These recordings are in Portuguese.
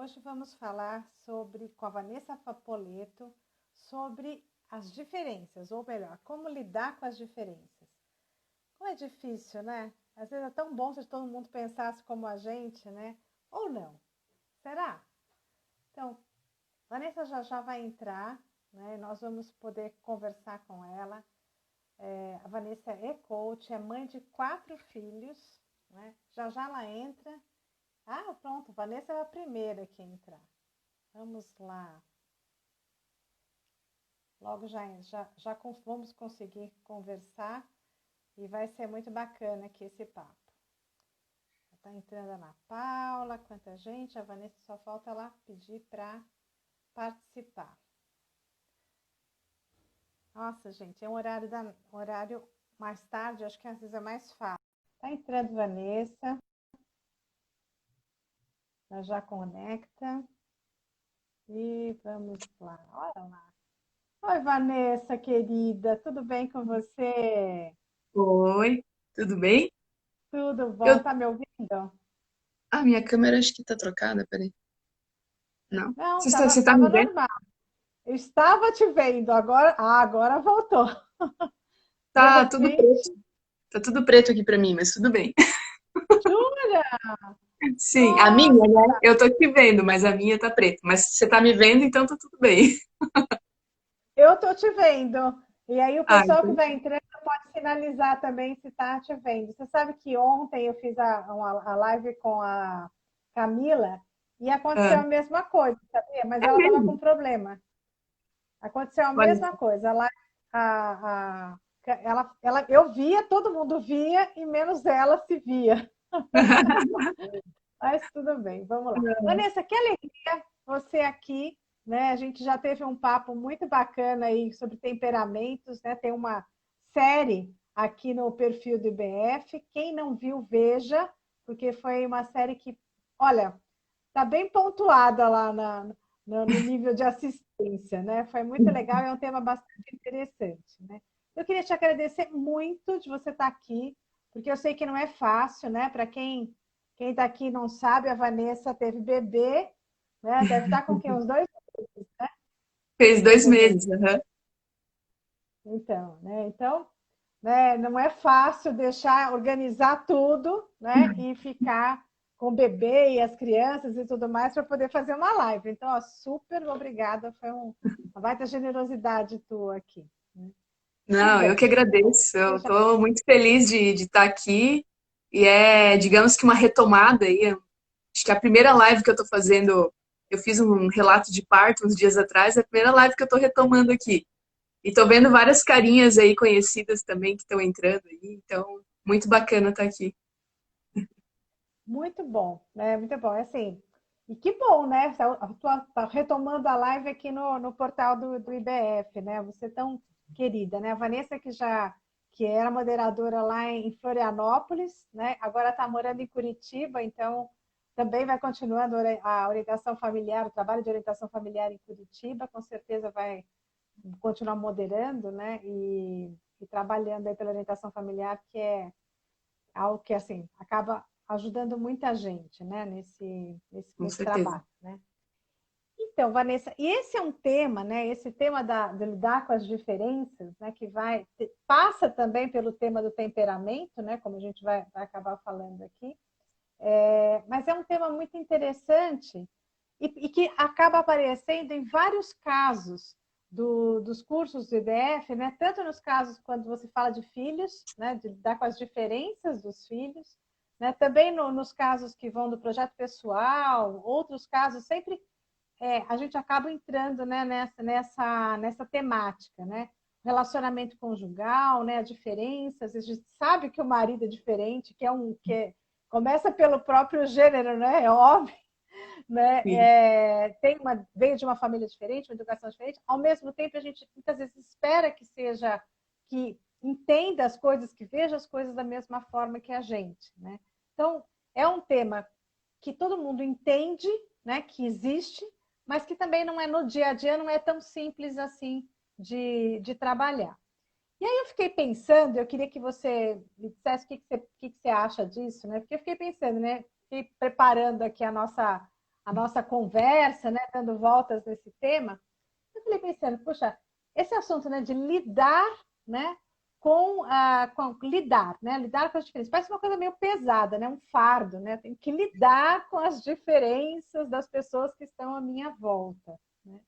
Hoje vamos falar com a Vanessa Papoleto sobre as diferenças, ou melhor, como lidar com as diferenças. Como é difícil, né? Às vezes é tão bom se todo mundo pensasse como a gente, né? Ou não? Será? Então, Vanessa já vai entrar, né? Nós vamos poder conversar com ela. A Vanessa é coach, é mãe de 4 filhos, né? Já ela entra. Ah, pronto, Vanessa é a primeira que entrar. Vamos lá. Logo já vamos conseguir conversar e vai ser muito bacana aqui esse papo. Está entrando a Ana Paula, quanta gente. A Vanessa só falta lá pedir para participar. Nossa, gente, é um horário mais tarde, acho que às vezes é mais fácil. Está entrando Vanessa. Ela já conecta. E vamos lá. Olha lá. Oi, Vanessa, querida. Tudo bem com você? Oi, tudo bem? Tudo bom? Eu, Tá me ouvindo? minha câmera acho que tá trocada, peraí. Não. Não, Você tá me tava vendo? normal. Eu estava te vendo, agora voltou. De Tá tudo preto. repente, Tá tudo preto aqui pra mim, mas tudo bem. jura? Sim, a minha, Nossa, né? Eu tô te vendo, mas a minha tá preta. Mas você tá me vendo, então tá tudo bem. eu tô te vendo. E aí o Ah, pessoal que então. vai entrando pode sinalizar também se tá te vendo. Você sabe que ontem eu fiz a live com a Camila e aconteceu Ah, a mesma coisa, sabia? Mas é ela estava com mesmo? problema. Aconteceu a Olha mesma só. coisa. Eu via, todo mundo via, e menos ela se via. Mas tudo bem, vamos lá. Vanessa, que alegria você aqui, né? A gente já teve um papo muito bacana aí sobre temperamentos, né? Tem uma série aqui no perfil do IBF. Quem não viu, veja, porque foi uma série que, olha, está bem pontuada lá no nível de assistência, né? Foi muito legal e é um tema bastante interessante, né? Eu queria te agradecer muito de você estar aqui, porque eu sei que não é fácil, né? Para quem está aqui e não sabe, a Vanessa teve bebê, né? Deve estar com quem? Uns 2 meses, né? Fez O dois bebê. meses, aham. Então, né? Então, né? Não é fácil deixar, organizar tudo, né? E ficar com o bebê e as crianças e tudo mais para poder fazer uma live. Então, ó, super obrigada, foi uma baita generosidade tua aqui. Né? Que Não, eu bom. que agradeço. Eu Seja... tô muito feliz de estar aqui. E é, digamos que uma retomada aí. Acho que a primeira live que eu tô fazendo, eu fiz um relato de parto uns dias atrás, é a primeira live que eu tô retomando aqui. E tô vendo várias carinhas aí conhecidas também que estão entrando aí, então muito bacana estar aqui. Muito bom, né? Muito bom. É assim, e que bom, né? Tá retomando a live aqui no portal do IBF, né? Você é tão querida, né? A Vanessa que era moderadora lá em Florianópolis, né? Agora está morando em Curitiba, então também vai continuando a orientação familiar, o trabalho de orientação familiar em Curitiba, com certeza vai continuar moderando, né? E trabalhando aí pela orientação familiar, que é algo que assim acaba ajudando muita gente, né, Com nesse certeza. trabalho, né? Então, Vanessa, e esse é um tema, né? Esse tema de lidar com as diferenças, né? Que passa também pelo tema do temperamento, né? Como a gente vai acabar falando aqui, mas é um tema muito interessante e que acaba aparecendo em vários casos dos cursos do IDF, né? Tanto nos casos quando você fala de filhos, né? De lidar com as diferenças dos filhos, né? Também nos casos que vão do projeto pessoal, outros casos, sempre a gente acaba entrando, né, nessa temática, né? Relacionamento conjugal, né? As diferenças, a gente sabe que o marido é diferente, começa pelo próprio gênero, né? É óbvio, né? Sim, Veio de uma família diferente, uma educação diferente. Ao mesmo tempo, a gente muitas vezes espera que entenda as coisas, que veja as coisas da mesma forma que a gente, né? Então, é um tema que todo mundo entende, né? Que existe, mas que também não é no dia a dia, não é tão simples assim de trabalhar. E aí eu fiquei pensando, eu queria que você me dissesse o que você acha disso, né? Porque eu fiquei pensando, né? Fiquei preparando aqui a nossa conversa, né, dando voltas nesse tema, eu falei pensando, poxa, esse assunto, né, de lidar, né, lidar, né, lidar com as diferenças, parece uma coisa meio pesada, né, um fardo, né, tem que lidar com as diferenças das pessoas que estão à minha volta, né?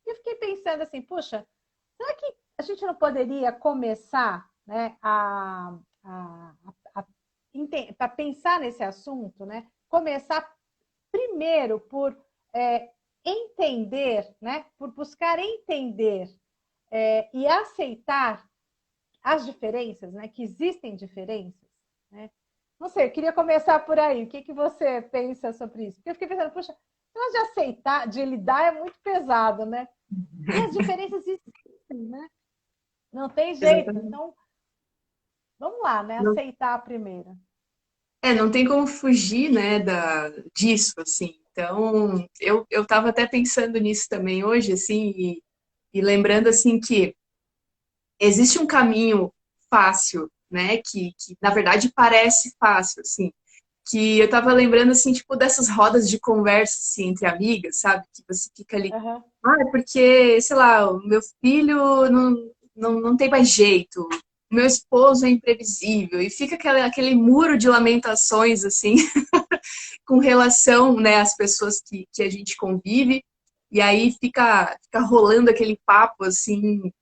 E eu fiquei pensando assim, puxa, será que a gente não poderia começar, né, para pensar nesse assunto, né, começar primeiro por entender, né, por buscar entender e aceitar as diferenças, né, que existem diferenças, né? Não sei, eu queria começar por aí. O que você pensa sobre isso? Porque eu fiquei pensando, puxa, de aceitar, de lidar é muito pesado, né? E as diferenças existem, né? Não tem jeito. Exatamente. Então, vamos lá, né? Não, Aceitar a primeira. não tem como fugir, né, disso, assim. Então, eu tava até pensando nisso também hoje, assim, e lembrando, assim, que existe um caminho fácil, né, que na verdade parece fácil, assim, que eu tava lembrando, assim, tipo, dessas rodas de conversa, assim, entre amigas, sabe? Que você fica ali, Uhum. é porque, sei lá, o meu filho não tem mais jeito, o meu esposo é imprevisível, e fica aquele muro de lamentações, assim, com relação, né, às pessoas que a gente convive, e aí fica rolando aquele papo, assim,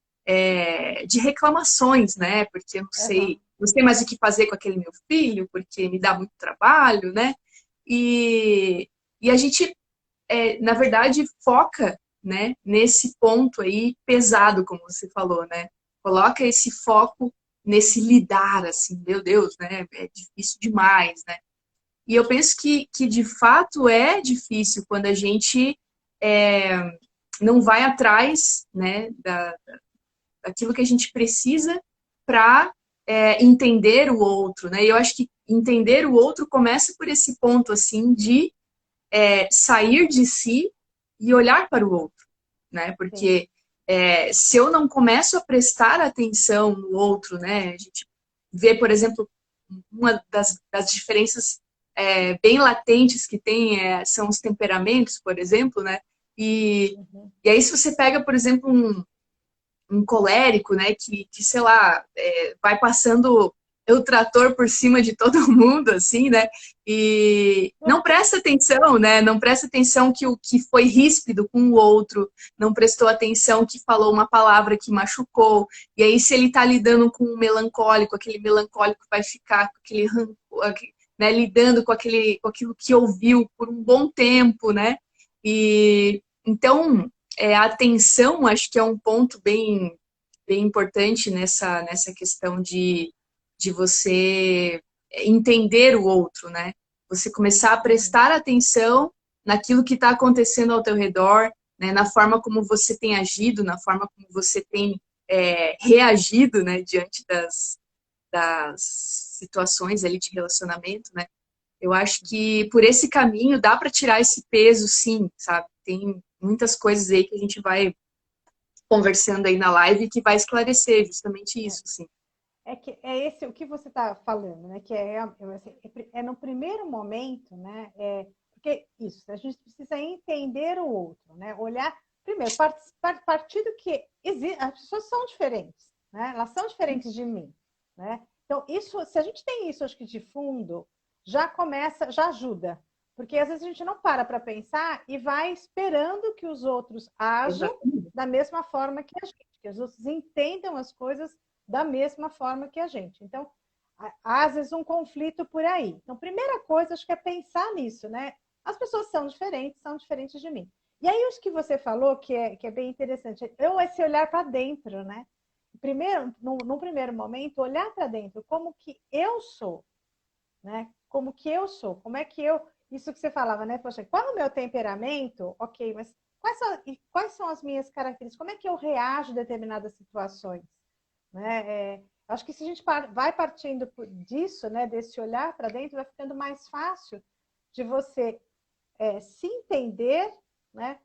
de reclamações, né, porque eu Uhum. não sei mais o que fazer com aquele meu filho, porque me dá muito trabalho, né, e, e a gente, na verdade, foca, né, nesse ponto aí pesado, como você falou, né, coloca esse foco nesse lidar, assim, meu Deus, né, é difícil demais, né, e eu penso que de fato é difícil quando a gente é, não vai atrás, né, daquilo que a gente precisa para entender o outro, né? E eu acho que entender o outro começa por esse ponto assim de sair de si e olhar para o outro, né? Sim. Porque se eu não começo a prestar atenção no outro, né? A gente vê, por exemplo, uma das diferenças bem latentes que tem são os temperamentos, por exemplo, né? E, Uhum. e aí se você pega, por exemplo, um colérico, né, sei lá, vai passando o trator por cima de todo mundo, assim, né, e não presta atenção, né, não presta atenção que o que foi ríspido com o outro, não prestou atenção que falou uma palavra que machucou, e aí se ele tá lidando com um melancólico, aquele melancólico vai ficar com aquele rancor, né, lidando com aquilo que ouviu por um bom tempo, né, e então a atenção, acho que é um ponto bem importante nessa questão de você entender o outro, né? Você começar a Uhum. prestar atenção naquilo que está acontecendo ao teu redor, né? Na forma como você tem agido, na forma como você tem reagido, né? Diante das situações ali de relacionamento, né? Eu acho que por esse caminho dá para tirar esse peso, sim, sabe? Tem muitas coisas aí que a gente vai conversando aí na live que vai esclarecer justamente isso, sim. É que é esse o que você está falando, né? Que assim, no primeiro momento, né? Porque isso, a gente precisa entender o outro, né? Olhar primeiro, partir do que as pessoas são diferentes, né? Elas são diferentes de mim, né? Então isso, se a gente tem isso, acho que de fundo, já começa, já ajuda, porque às vezes a gente não para pensar e vai esperando que os outros ajam Exatamente. da mesma forma que a gente, que os outros entendam as coisas da mesma forma que a gente. Então, há às vezes um conflito por aí. Então, primeira coisa, acho que é pensar nisso, né? As pessoas são diferentes de mim. E aí, os que você falou, que é bem interessante, esse olhar para dentro, né? Primeiro, no primeiro momento, olhar para dentro, como que eu sou, né? Como que eu sou, como é que eu. Isso que você falava, né? Poxa, qual é o meu temperamento? Ok, mas quais são as minhas características? Como é que eu reajo a determinadas situações? Né? Acho que se a gente vai partindo disso, né, desse olhar para dentro, vai ficando mais fácil de você se entender, né,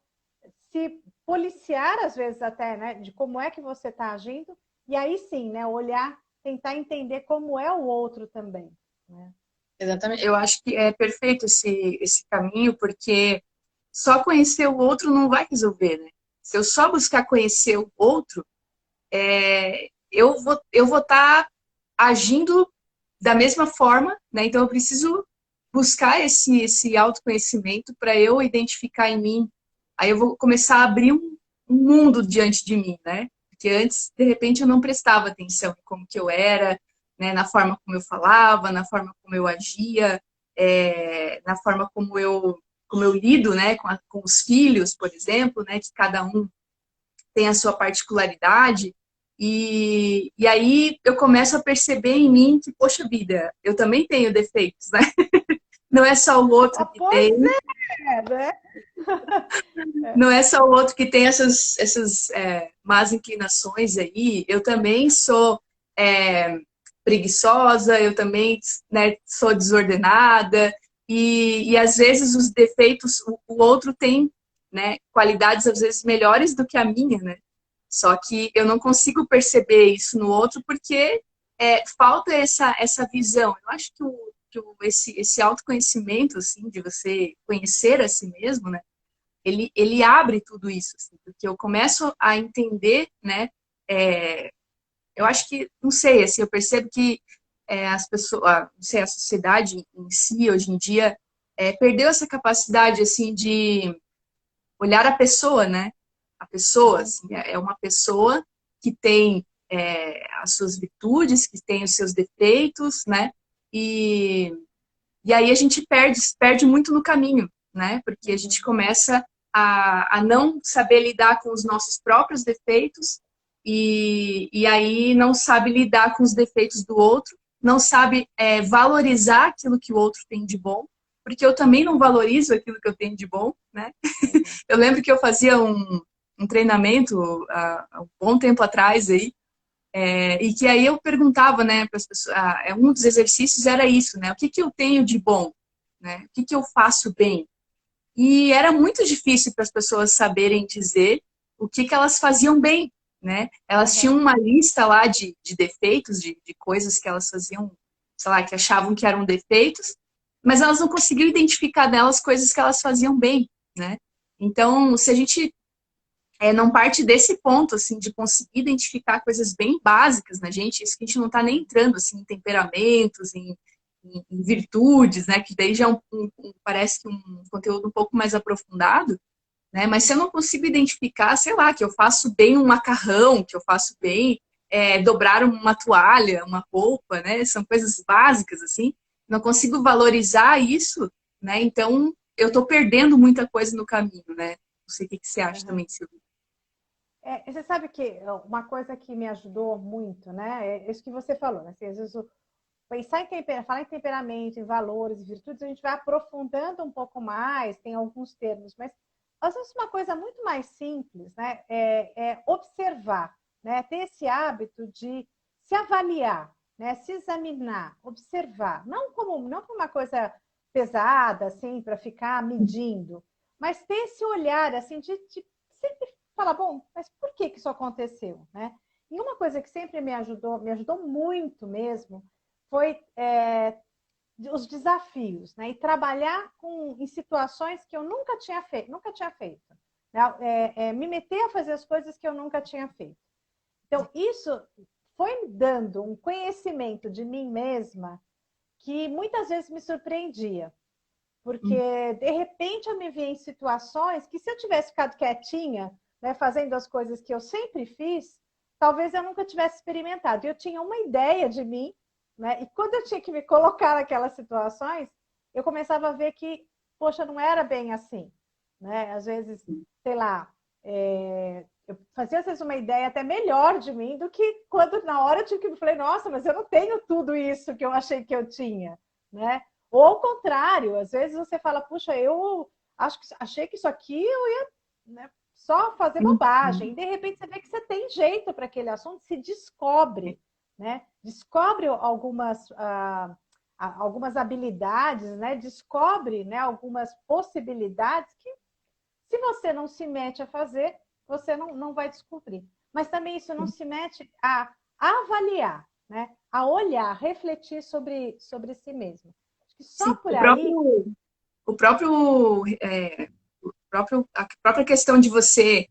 se policiar às vezes até, né, de como é que você está agindo, e aí sim, né, olhar, tentar entender como é o outro também. Né? Exatamente. Eu acho que é perfeito esse caminho, porque só conhecer o outro não vai resolver, né? Se eu só buscar conhecer o outro, eu vou estar agindo da mesma forma, né? Então eu preciso buscar esse autoconhecimento para eu identificar em mim. Aí eu vou começar a abrir um mundo diante de mim, né? Porque antes, de repente, eu não prestava atenção em como que eu era, né? Na forma como eu falava, na forma como eu agia, na forma como eu lido, né? Com os filhos, por exemplo, né? Que cada um tem a sua particularidade. E aí eu começo a perceber em mim que, poxa vida, eu também tenho defeitos, né? Não é só o outro Ah, que pois tem, é, né? não é só o outro que tem essas más inclinações aí. Eu também sou é, preguiçosa, eu também, né, sou desordenada. E às vezes os defeitos, o outro tem, né, qualidades às vezes melhores do que a minha, né? Só que eu não consigo perceber isso no outro porque falta essa visão. Eu acho que esse autoconhecimento, assim, de você conhecer a si mesmo, né? Ele abre tudo isso, assim, porque eu começo a entender, né? É, eu acho que, não sei, assim, eu percebo que as pessoas, não sei, a sociedade em si, hoje em dia, perdeu essa capacidade, assim, de olhar a pessoa, né? A pessoa, Uhum. assim, é uma pessoa que tem as suas virtudes, que tem os seus defeitos, né? E, e aí a gente perde muito no caminho, né? Porque a gente Uhum. começa a não saber lidar com os nossos próprios defeitos e aí não sabe lidar com os defeitos do outro, não sabe valorizar aquilo que o outro tem de bom, porque eu também não valorizo aquilo que eu tenho de bom, né? Uhum. Eu lembro que eu fazia um treinamento há um bom tempo atrás aí, e que aí eu perguntava, né, para as pessoas, um dos exercícios era isso, né? O que que eu tenho de bom, né? O que que eu faço bem? E era muito difícil para as pessoas saberem dizer o que que elas faziam bem, né? Elas tinham Uhum. uma lista lá de defeitos, de coisas que elas faziam, sei lá, que achavam que eram defeitos, mas elas não conseguiam identificar delas coisas que elas faziam bem, né? Então, se a gente não parte desse ponto, assim, de conseguir identificar coisas bem básicas na gente, isso que a gente não está nem entrando, assim, em temperamentos, em virtudes, né, que daí já é parece que um conteúdo um pouco mais aprofundado, né, mas se eu não consigo identificar, sei lá, que eu faço bem um macarrão, que eu faço bem dobrar uma toalha, uma roupa, né, são coisas básicas, assim, não consigo valorizar isso, né, então eu estou perdendo muita coisa no caminho, né, não sei o que você acha Uhum. também, Silvia. Você sabe que uma coisa que me ajudou muito, né? É isso que você falou, né? Assim, às vezes pensar falar em temperamento, em valores, virtudes, a gente vai aprofundando um pouco mais, tem alguns termos, mas às vezes uma coisa muito mais simples, né? É observar, né? Ter esse hábito de se avaliar, né? Se examinar, observar, não como uma coisa pesada, assim, para ficar medindo, mas ter esse olhar, assim, de sempre falar, bom, mas por que isso aconteceu, né? E uma coisa que sempre me ajudou muito mesmo, foi os desafios, né? E trabalhar em situações que eu nunca tinha feito. Né? Me meter a fazer as coisas que eu nunca tinha feito. Então, isso foi me dando um conhecimento de mim mesma que muitas vezes me surpreendia. Porque, de repente, eu me via em situações que, se eu tivesse ficado quietinha, né, fazendo as coisas que eu sempre fiz, talvez eu nunca tivesse experimentado. Eu tinha uma ideia de mim, né? E quando eu tinha que me colocar naquelas situações, eu começava a ver que, poxa, não era bem assim, né? Às vezes, sei lá, eu fazia às vezes uma ideia até melhor de mim do que quando na hora eu tive que me falei, nossa, mas eu não tenho tudo isso que eu achei que eu tinha, né? Ou ao contrário, às vezes você fala, puxa, eu achei que isso aqui eu ia, né, só fazer bobagem. E de repente você vê que você tem jeito para aquele assunto, se descobre, né? Descobre algumas habilidades, né? Descobre, né, algumas possibilidades que, se você não se mete a fazer, você não vai descobrir. Mas também isso não se mete a avaliar, né? A olhar, refletir sobre si mesmo. Acho que só Sim, por aí. o próprio a própria questão de você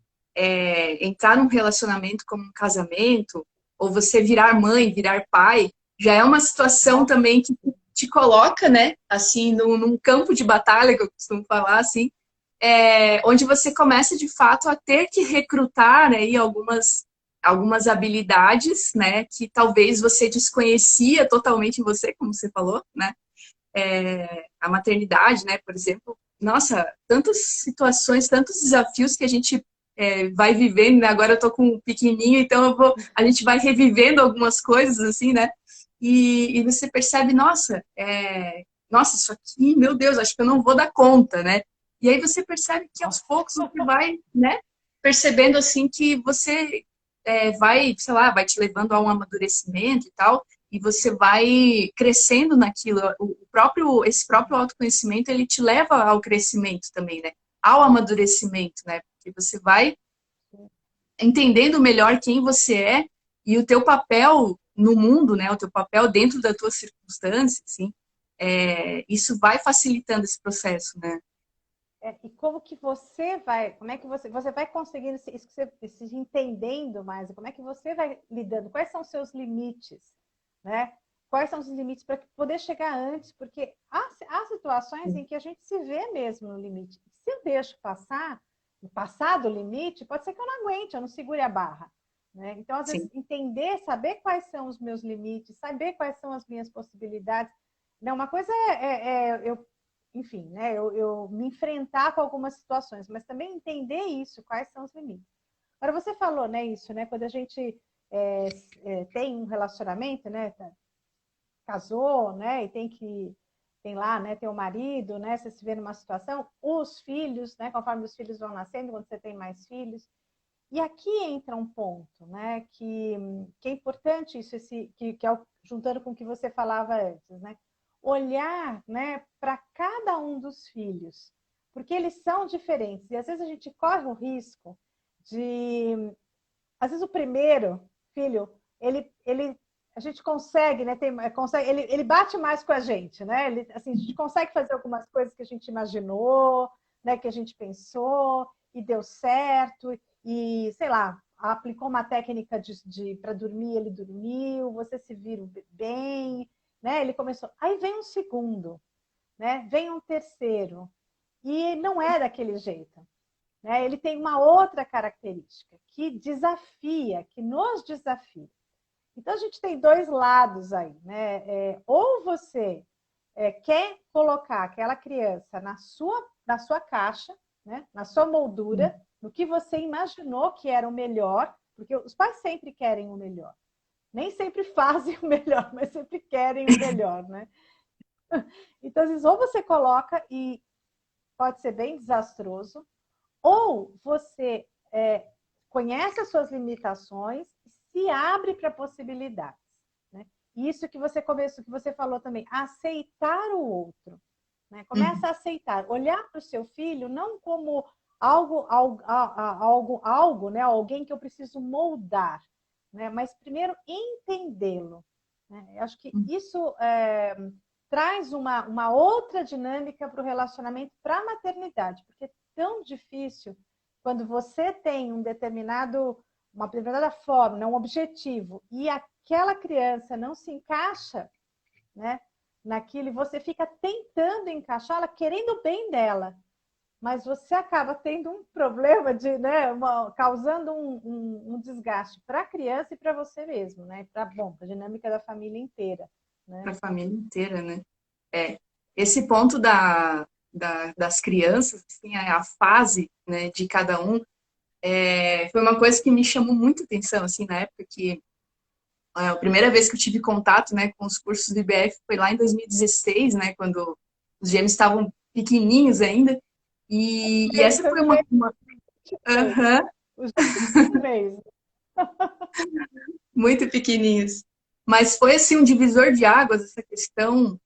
entrar num relacionamento como um casamento, ou você virar mãe, virar pai, já é uma situação também que te coloca, né, assim, num campo de batalha, que eu costumo falar, assim, onde você começa, de fato, a ter que recrutar aí algumas habilidades, né, que talvez você desconhecia totalmente em você, como você falou, né, a maternidade, né, por exemplo. Nossa, tantas situações, tantos desafios que a gente vai vivendo, né? Agora eu tô com um pequenininho, então a gente vai revivendo algumas coisas, assim, né, e você percebe, nossa, isso aqui, meu Deus, acho que eu não vou dar conta, né, e aí você percebe que aos poucos você vai, né, percebendo, assim, que você vai, sei lá, vai te levando a um amadurecimento e tal, e você vai crescendo naquilo. Esse próprio autoconhecimento, ele te leva ao crescimento também, né? Ao amadurecimento, né? Porque você vai entendendo melhor quem você é e o teu papel no mundo, né? O teu papel dentro da tua circunstância, assim. Isso vai facilitando esse processo, né? E como que você vai, como é que você vai conseguindo isso que se entendendo mais, como é que você vai lidando, quais são os seus limites, né? Quais são os limites para poder chegar antes, porque há situações em que a gente se vê mesmo no limite. Se eu deixo passar do limite, pode ser que eu não aguente, eu não segure a barra, né? Então, às vezes, Sim. entender, saber quais são os meus limites, saber quais são as minhas possibilidades. Não, uma coisa eu enfim, né, eu me enfrentar com algumas situações, mas também entender isso, quais são os limites. Agora, você falou, né, isso, né, quando a gente tem um relacionamento, né, casou, né, e tem lá, né, tem o marido, né, você se vê numa situação, os filhos, né, conforme os filhos vão nascendo, quando você tem mais filhos, e aqui entra um ponto, né, que é importante isso, que é juntando com o que você falava antes, né, olhar, né, para cada um dos filhos, porque eles são diferentes e às vezes a gente corre o risco de, às vezes o primeiro filho, ele a gente consegue, né, consegue, ele bate mais com a gente, né? Assim, a gente consegue fazer algumas coisas que a gente imaginou, né, que a gente pensou e deu certo e sei lá, aplicou uma técnica para dormir, ele dormiu, você se vira bem, né? Ele começou. Aí vem um segundo, né? Vem um terceiro. E não é daquele jeito. Né? Ele tem uma outra característica que desafia, que nos desafia. Então a gente tem dois lados aí, né? Ou você quer colocar aquela criança na sua caixa, né? Na sua moldura, no que você imaginou que era o melhor, porque os pais sempre querem o melhor. Nem sempre fazem o melhor, mas sempre querem o melhor, né? Então, às vezes, ou você coloca e pode ser bem desastroso, ou você conhece as suas limitações e se abre para possibilidades. Né? Isso que você começou, que você falou também, aceitar o outro. Né? Começa a aceitar, olhar para o seu filho não como algo, né? Alguém que eu preciso moldar, né? Mas primeiro entendê-lo. Né? Eu acho que isso traz uma outra dinâmica para o relacionamento, para a maternidade, porque é tão difícil quando você tem uma determinada forma, um objetivo, e aquela criança não se encaixa, né, naquilo, e você fica tentando encaixá-la, querendo o bem dela, mas você acaba tendo um problema né, causando um desgaste para a criança e para você mesmo, né? Para a dinâmica da família inteira. Né? Para a família inteira, né? Esse ponto das crianças, assim, a fase, né, de cada um, foi uma coisa que me chamou muito atenção, assim, na época que a primeira vez que eu tive contato, né, com os cursos do IBF foi lá em 2016, né, quando os gêmeos estavam pequenininhos ainda, e essa foi uma... Uhum, Os mês. muito pequenininhos. Mas foi, assim, um divisor de águas, essa questão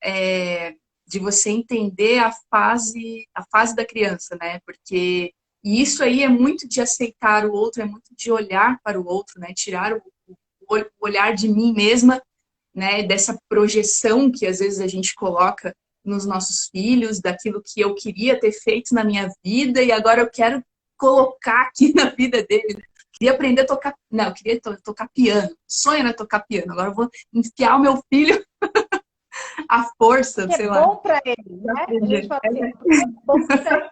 de você entender a fase da criança, né, porque e isso aí é muito de aceitar o outro, é muito de olhar para o outro, né, tirar o olhar de mim mesma, né, dessa projeção que às vezes a gente coloca nos nossos filhos, daquilo que eu queria ter feito na minha vida e agora eu quero colocar aqui na vida dele. Né? Queria aprender a tocar, não, eu queria tocar piano. O sonho era tocar piano. Agora eu vou enfiar o meu filho à força, Que é sei lá. bom para ele, né? A gente fala assim, é porque é bom para ele.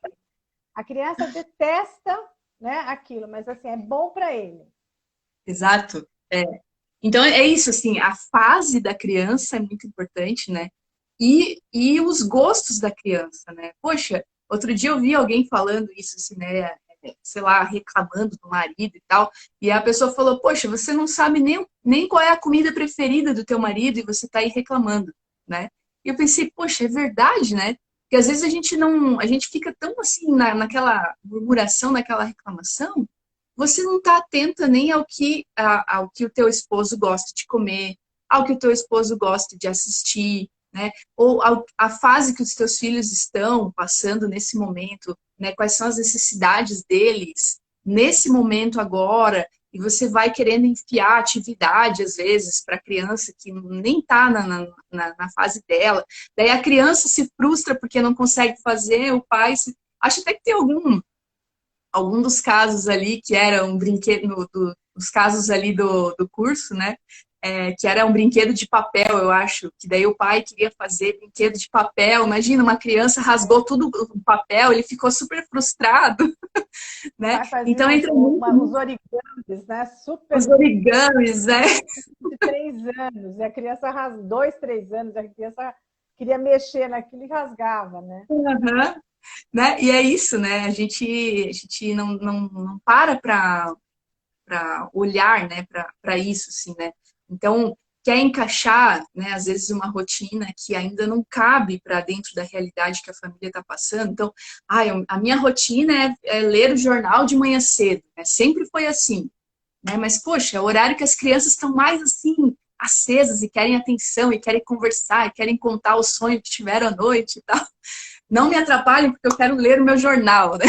A criança detesta, né, aquilo, mas assim, é bom para ele. Exato. É. Então é isso, assim, a fase da criança é muito importante, né? E os gostos da criança, né? Poxa, outro dia eu vi alguém falando isso, assim, né? Sei lá, reclamando do marido e tal. E a pessoa falou, poxa, você não sabe nem qual é a comida preferida do teu marido e você tá aí reclamando, né? E eu pensei, poxa, é verdade, né? Porque às vezes a gente não, a gente fica tão assim naquela murmuração, naquela reclamação, você não está atenta nem ao que o teu esposo gosta de comer, ao que o teu esposo gosta de assistir, né? Ou a fase que os teus filhos estão passando nesse momento, né? Quais são as necessidades deles nesse momento agora, e você vai querendo enfiar atividade, às vezes, para a criança que nem está na fase dela. Daí a criança se frustra porque não consegue fazer, o pai se... Acho até que tem algum dos casos ali que era um brinquedo, dos casos ali do curso, né? Que era um brinquedo de papel, eu acho, que daí o pai queria fazer brinquedo de papel. Imagina, uma criança rasgou tudo o papel, ele ficou super frustrado, O né? pai fazia Então entra muito os origamis, né? os Super origamis, né? de 3 anos, e a criança 2, 3 anos, a criança queria mexer naquilo e rasgava, né? Uhum. Né? E é isso, né? A gente não para olhar, né, para isso, assim, né? Então, quer encaixar, né, às vezes uma rotina que ainda não cabe para dentro da realidade que a família está passando. Então, a minha rotina é ler o jornal de manhã cedo, né? Sempre foi assim, né? Mas, poxa, é o horário que as crianças estão mais assim, acesas e querem atenção e querem conversar e querem contar o sonho que tiveram à noite e tal. Não me atrapalhem porque eu quero ler o meu jornal, né?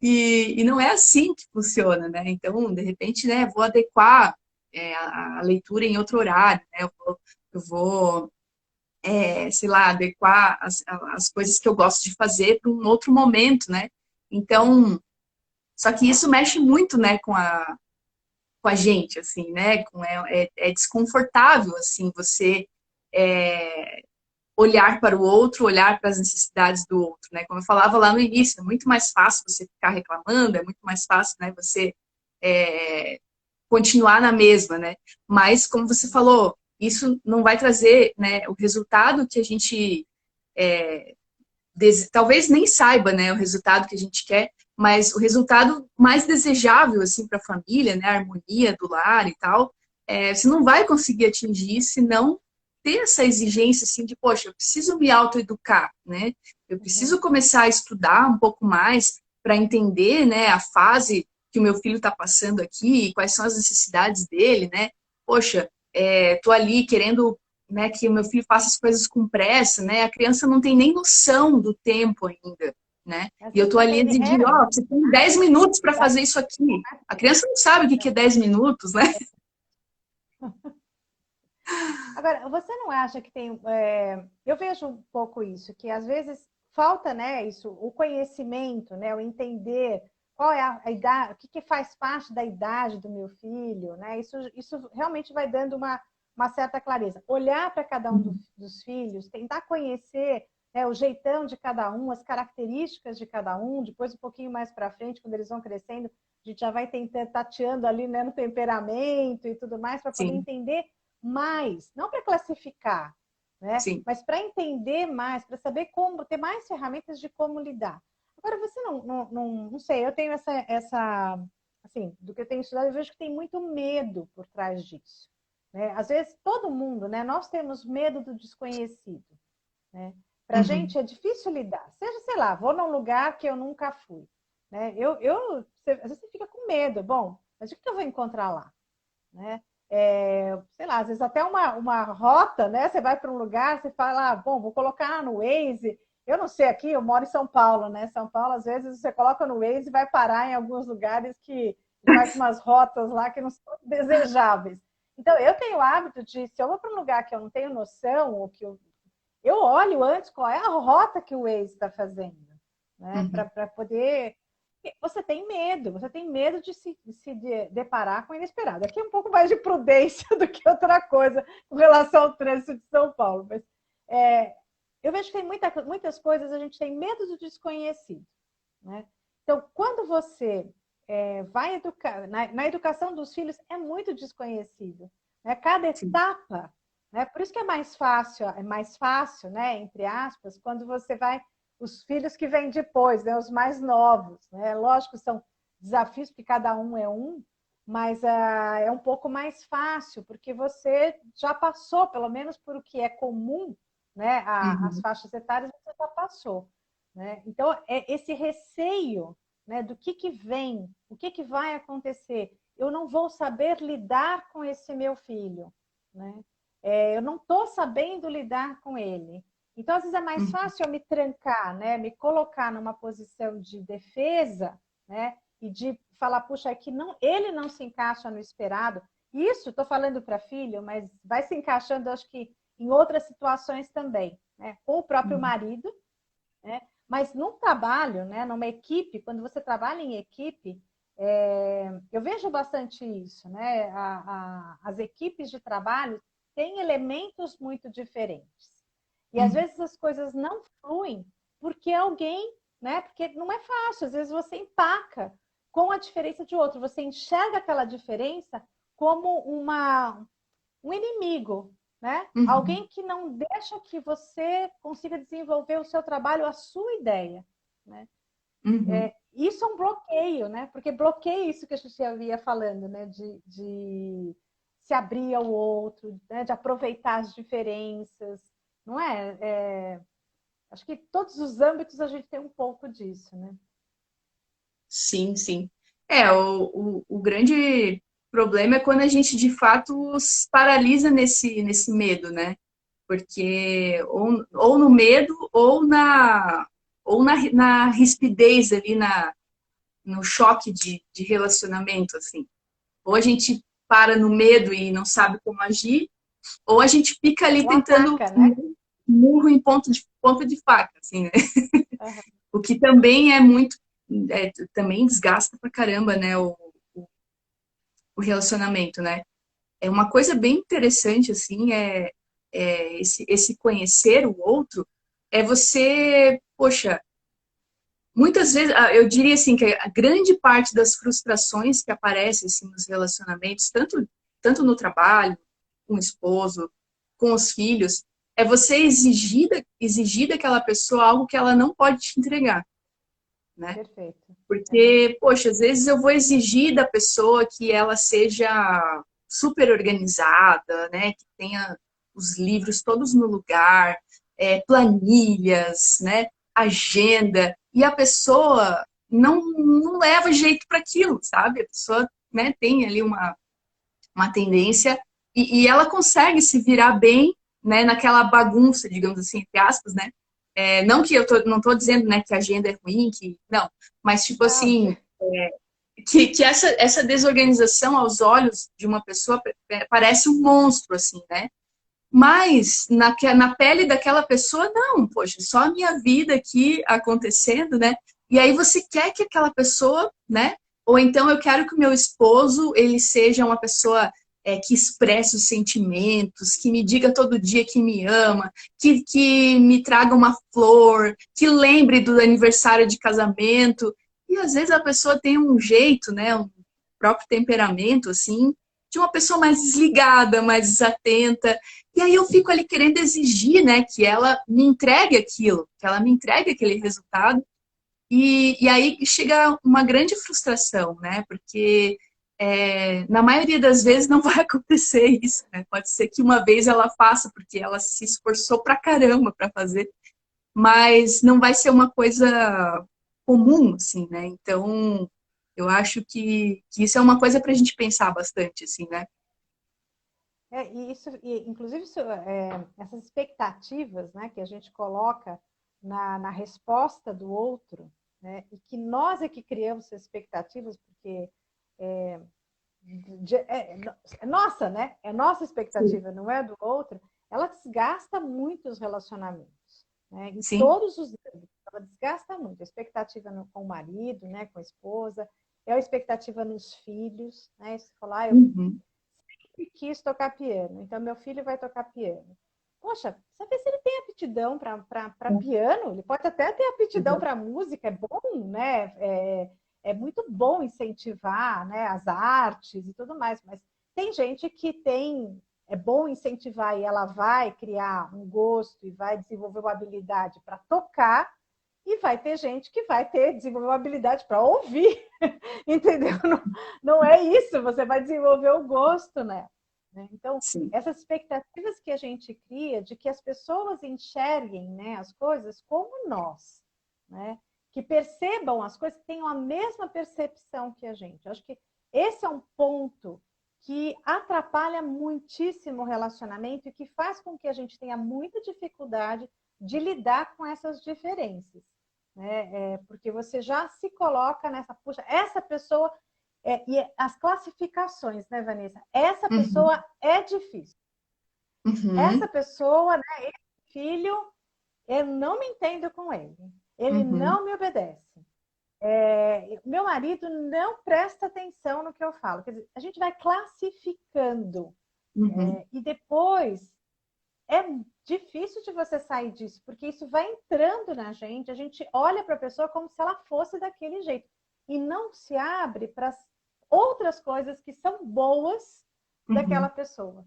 E não é assim que funciona, né? Então, de repente, né, vou adequar a leitura em outro horário, né? Eu vou sei lá, adequar as coisas que eu gosto de fazer para um outro momento, né? Então, só que isso mexe muito, né, com a gente, assim, né? É desconfortável, assim, você é, olhar para o outro, olhar para as necessidades do outro, né? Como eu falava lá no início, é muito mais fácil você ficar reclamando, é muito mais fácil, né, você é, continuar na mesma, né? Mas, como você falou, isso não vai trazer, né, o resultado que a gente talvez nem saiba, né, o resultado que a gente quer, mas o resultado mais desejável, assim, para a família, né, a harmonia do lar e tal, você não vai conseguir atingir se não ter essa exigência, assim, de, poxa, eu preciso me autoeducar, né, eu preciso começar a estudar um pouco mais para entender, né, a fase que o meu filho está passando aqui e quais são as necessidades dele, né, poxa, tô ali querendo, né, que o meu filho faça as coisas com pressa, né? A criança não tem nem noção do tempo ainda, né? Às E eu vezes tô não ali tem nem. exigindo, ó, você tem 10 minutos para fazer isso aqui. A criança não sabe o que é 10 minutos, né? Agora, você não acha que tem. Eu vejo um pouco isso, que às vezes falta, né, isso, o conhecimento, né, o entender qual é a idade, o que faz parte da idade do meu filho, né? Isso realmente vai dando uma certa clareza. Olhar para cada um dos filhos, tentar conhecer, né, o jeitão de cada um, as características de cada um, depois um pouquinho mais para frente, quando eles vão crescendo, a gente já vai tentando, tateando ali, né, no temperamento e tudo mais, para poder Sim, entender mais, não para classificar, né? sim. Mas para entender mais, para saber como, ter mais ferramentas de como lidar. Agora, você não sei, eu tenho assim, do que eu tenho estudado, eu vejo que tem muito medo por trás disso. Né? Às vezes, todo mundo, né? Nós temos medo do desconhecido. Né? Para a Uhum. gente é difícil lidar. Seja, sei lá, vou num lugar que eu nunca fui. Né? Às vezes você fica com medo. Bom, mas o que eu vou encontrar lá? Né? Sei lá, às vezes até uma rota, né? Você vai para um lugar, você fala, bom, vou colocar no Waze. Eu não sei aqui, eu moro em São Paulo, né? São Paulo, às vezes você coloca no Waze e vai parar em alguns lugares que faz umas rotas lá que não são desejáveis. Então, eu tenho o hábito de, se eu vou para um lugar que eu não tenho noção, ou que eu eu olho antes qual é a rota que o Waze está fazendo, né? Uhum. Para poder... Você tem medo de se deparar com o inesperado. Aqui é um pouco mais de prudência do que outra coisa com relação ao trânsito de São Paulo. Mas eu vejo que tem muitas coisas a gente tem medo do desconhecido, né? Então, quando você vai educar, na educação dos filhos é muito desconhecido, né? Cada Sim. etapa, né? Por isso que é mais fácil, né? Entre aspas, quando você vai os filhos que vêm depois, né? Os mais novos, né? Lógico, são desafios porque cada um é um, mas é um pouco mais fácil porque você já passou, pelo menos por o que é comum, né? As Uhum. faixas etárias você já passou, né? Então esse receio, né? Do que vem, o que vai acontecer? Eu não vou saber lidar com esse meu filho, né? Eu não estou sabendo lidar com ele. Então, às vezes é mais Uhum. fácil eu me trancar, né? Me colocar numa posição de defesa, né? E de falar, puxa, é que não, ele não se encaixa no esperado. Isso, estou falando para filho, mas vai se encaixando, acho que, em outras situações também, né? Com o próprio Uhum. marido, né? Mas num trabalho, né? Numa equipe, quando você trabalha em equipe, eu vejo bastante isso, né? As equipes de trabalho têm elementos muito diferentes. E às Uhum. vezes as coisas não fluem porque alguém, né? Porque não é fácil, às vezes você empaca com a diferença de outro, você enxerga aquela diferença como um inimigo, né? Uhum. Alguém que não deixa que você consiga desenvolver o seu trabalho, a sua ideia, né? Uhum. Isso é um bloqueio, né? Porque bloqueia isso que a gente havia falando, né? De se abrir ao outro, né? De aproveitar as diferenças, não é? Acho que todos os âmbitos a gente tem um pouco disso, né? Sim, sim. O grande problema é quando a gente de fato se paralisa nesse medo, né? Porque ou no medo ou na rispidez ali, no choque de relacionamento, assim. Ou a gente para no medo e não sabe como agir, ou a gente fica ali Ou tentando ataca, né? murro em ponta de faca, assim, né? Uhum. O que também é muito, também desgasta pra caramba, né, o relacionamento, né? É uma coisa bem interessante, assim, esse conhecer o outro, é você, poxa, muitas vezes, eu diria assim, que a grande parte das frustrações que aparecem assim, nos relacionamentos, tanto no trabalho, com o esposo, com os filhos, é você exigir daquela pessoa algo que ela não pode te entregar, né? Perfeito. Uhum. Porque, poxa, às vezes eu vou exigir da pessoa que ela seja super organizada, né? Que tenha os livros todos no lugar, planilhas, né? Agenda. E a pessoa não leva jeito para aquilo, sabe? A pessoa, né, tem ali uma tendência e ela consegue se virar bem, né, naquela bagunça, digamos assim, entre aspas, né? Não que não tô dizendo, né, que a agenda é ruim, que não, mas tipo Não, assim, que essa desorganização aos olhos de uma pessoa parece um monstro, assim, né? Mas na pele daquela pessoa, não, poxa, só a minha vida aqui acontecendo, né? E aí você quer que aquela pessoa, né? Ou então eu quero que o meu esposo, ele seja uma pessoa que expresse os sentimentos, que me diga todo dia que me ama, que me traga uma flor, que lembre do aniversário de casamento. E às vezes a pessoa tem um jeito, né? Um próprio temperamento, assim, de uma pessoa mais desligada, mais desatenta. E aí eu fico ali querendo exigir, né, que ela me entregue aquilo, que ela me entregue aquele resultado. E aí chega uma grande frustração, né? Porque na maioria das vezes não vai acontecer isso, né? Pode ser que uma vez ela faça, porque ela se esforçou pra caramba para fazer, mas não vai ser uma coisa comum, assim, né? Então, eu acho que isso é uma coisa para a gente pensar bastante, assim, né? inclusive, essas expectativas, né, que a gente coloca na resposta do outro, né, e que nós é que criamos essas expectativas, porque é, é nossa, né? É nossa Sim. expectativa, não é do outro. ela desgasta muito os relacionamentos, né? Em Sim. todos os âmbitos, ela desgasta muito. A expectativa com o marido, né? Com a esposa, é a expectativa nos filhos, né? Você falar, ah, eu Uhum. sempre quis tocar piano, então meu filho vai tocar piano. Poxa, saber se ele tem aptidão para piano, ele pode até ter aptidão Exato. para música, é bom, né? É muito bom incentivar, né, as artes e tudo mais, mas tem gente que tem, é bom incentivar e ela vai criar um gosto e vai desenvolver uma habilidade para tocar, e vai ter gente que vai ter desenvolver uma habilidade para ouvir, entendeu? Não, não é isso, você vai desenvolver o gosto, né? Então, Sim. essas expectativas que a gente cria de que as pessoas enxerguem, né, as coisas como nós, né? Que percebam as coisas, que tenham a mesma percepção que a gente. Eu acho que esse é um ponto que atrapalha muitíssimo o relacionamento e que faz com que a gente tenha muita dificuldade de lidar com essas diferenças, né? Porque você já se coloca nessa, puxa, essa pessoa e as classificações, né, Vanessa? Essa Uhum. pessoa é difícil. Essa Uhum. pessoa, né, esse filho, eu não me entendo com ele. Ele Uhum. não me obedece. Meu marido não presta atenção no que eu falo. Quer dizer, a gente vai classificando. Uhum. E depois é difícil de você sair disso, porque isso vai entrando na gente. A gente olha para a pessoa como se ela fosse daquele jeito. E não se abre para outras coisas que são boas daquela Uhum. pessoa.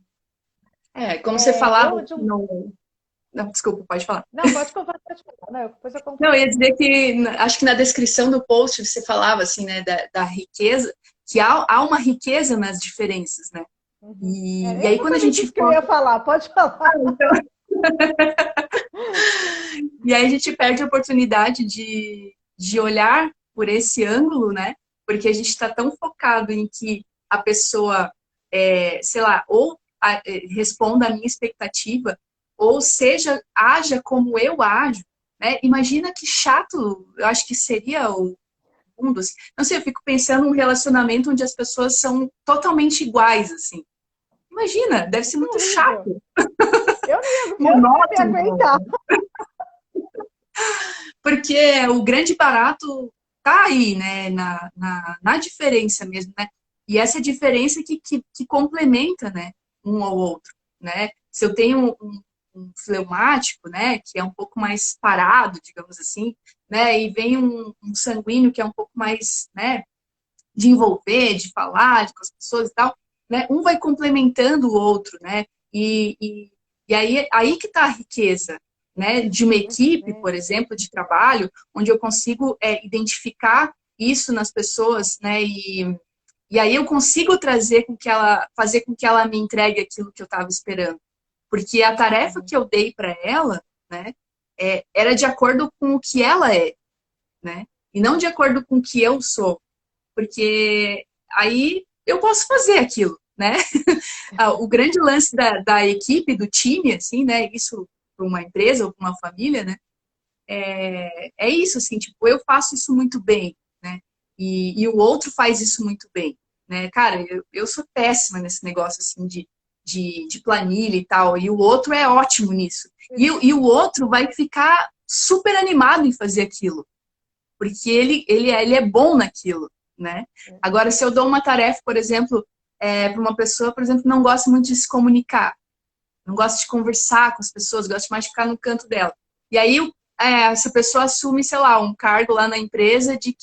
É, como você falava Eu de um. no... Não, desculpa, pode falar. Não, pode falar, pode falar. Não, depois eu Não, eu concluo. ia dizer que acho que na descrição do post você falava assim, né, da riqueza, que há uma riqueza nas diferenças, né? Uhum. E É aí quando a exatamente gente isso que eu ia foca, falar, pode falar. e aí a gente perde a oportunidade de olhar por esse ângulo, né? Porque a gente está tão focado em que a pessoa, sei lá, responda à minha expectativa, ou seja, haja como eu ajo, né? Imagina que chato, eu acho que seria o mundo. Assim. Não sei, eu fico pensando num relacionamento onde as pessoas são totalmente iguais, assim. Imagina, deve ser Que muito horrível. chato, Eu não ia me monótono. aguentar. Porque o grande barato tá aí, né, na diferença mesmo, né? E essa diferença que complementa, né, um ao outro, né? Se eu tenho um fleumático, né, que é um pouco mais parado, digamos assim, né, e vem um sanguíneo que é um pouco mais, né, de envolver, de falar com as pessoas e tal, né, um vai complementando o outro, né? E aí que está a riqueza, né, de uma Pois equipe, é. por exemplo, de trabalho, onde eu consigo identificar isso nas pessoas, né, e aí eu consigo fazer com que ela me entregue aquilo que eu estava esperando. Porque a tarefa Uhum. que eu dei para ela, né, era de acordo com o que ela é, né, e não de acordo com o que eu sou. Porque aí eu posso fazer aquilo, né? O grande lance da equipe, do time, assim, né? Isso para uma empresa ou para uma família, né? É isso, assim, tipo, eu faço isso muito bem, né? E o outro faz isso muito bem, né? Cara, eu sou péssima nesse negócio, assim, de planilha e tal, e o outro é ótimo nisso. E o outro vai ficar super animado em fazer aquilo, porque ele é bom naquilo, né? Agora, se eu dou uma tarefa, por exemplo, para uma pessoa, por exemplo, que não gosta muito de se comunicar, não gosta de conversar com as pessoas, gosta mais de ficar no canto dela. E aí essa pessoa assume, sei lá, um cargo lá na empresa de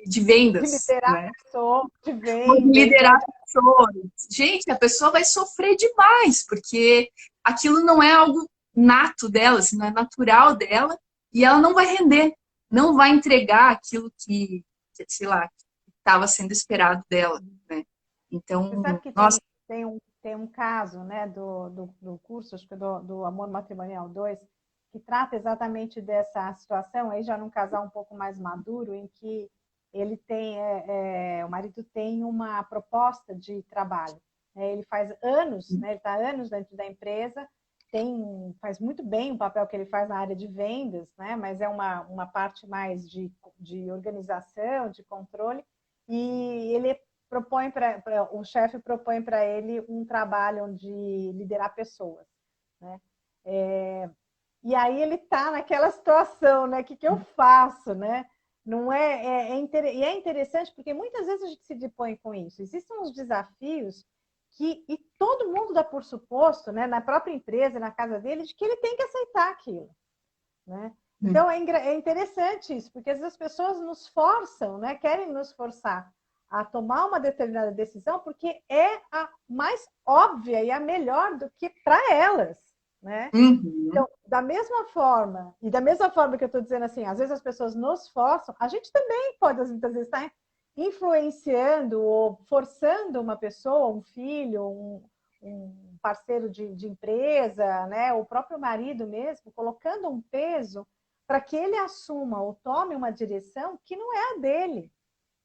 De vendas, liderar né? pessoas, de Ou de vendas, né? liderar pessoas. Gente, a pessoa vai sofrer demais, porque aquilo não é algo nato dela, assim, não é natural dela, e ela não vai render, não vai entregar aquilo sei lá, estava sendo esperado dela, né? Você sabe Então, que nossa, tem um caso, né, do curso, acho que do Amor Matrimonial 2, que trata exatamente dessa situação, aí já num casal um pouco mais maduro, em que ele tem, o marido tem uma proposta de trabalho. Né? Ele faz anos, né, ele está anos dentro da empresa, faz muito bem o papel que ele faz na área de vendas, né, mas é uma parte mais de organização, de controle, e ele o chefe propõe para ele um trabalho de liderar pessoas. né? E aí ele está naquela situação, né? O que eu faço, né? Não e é interessante porque muitas vezes a gente se depõe com isso. Existem uns desafios e todo mundo dá por suposto, né, na própria empresa, na casa dele, de que ele tem que aceitar aquilo, né? Então é interessante isso, porque às vezes as pessoas nos forçam, né, querem nos forçar a tomar uma determinada decisão porque é a mais óbvia e a melhor do que para elas, né? Então, da mesma forma que eu estou dizendo assim, às vezes as pessoas nos forçam, a gente também pode, muitas vezes, estar influenciando ou forçando uma pessoa, um filho, um parceiro de empresa, né? O próprio marido mesmo, colocando um peso para que ele assuma ou tome uma direção que não é a dele,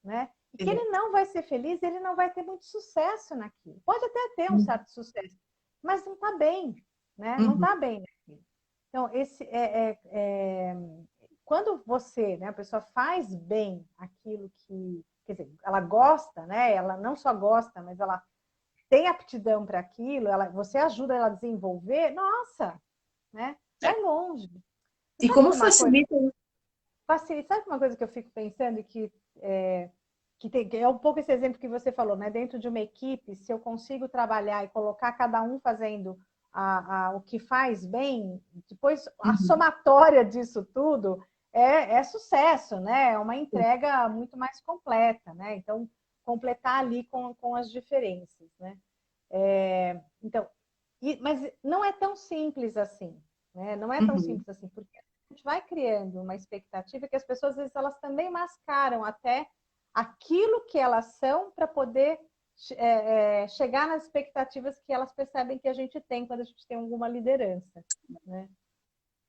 né? E que ele não vai ser feliz, ele não vai ter muito sucesso naquilo. Pode até ter um certo sucesso, mas não está bem, né? Não está bem naquilo. Então, quando você, né, a pessoa faz bem aquilo que, quer dizer, ela gosta, né? Ela não só gosta, mas ela tem aptidão para aquilo, você ajuda ela a desenvolver, nossa, né? Vai longe. E como facilita? Facilita. Sabe uma coisa que eu fico pensando e que é um pouco esse exemplo que você falou, né? Dentro de uma equipe, se eu consigo trabalhar e colocar cada um fazendo o que faz bem, depois a somatória disso tudo é sucesso, né? É uma entrega muito mais completa, né? Então, completar ali com as diferenças, né? Então, mas não é tão simples assim, né? Não é tão simples assim, porque a gente vai criando uma expectativa que as pessoas, às vezes, elas também mascaram até aquilo que elas são para poder chegar nas expectativas que elas percebem que a gente tem quando a gente tem alguma liderança, né?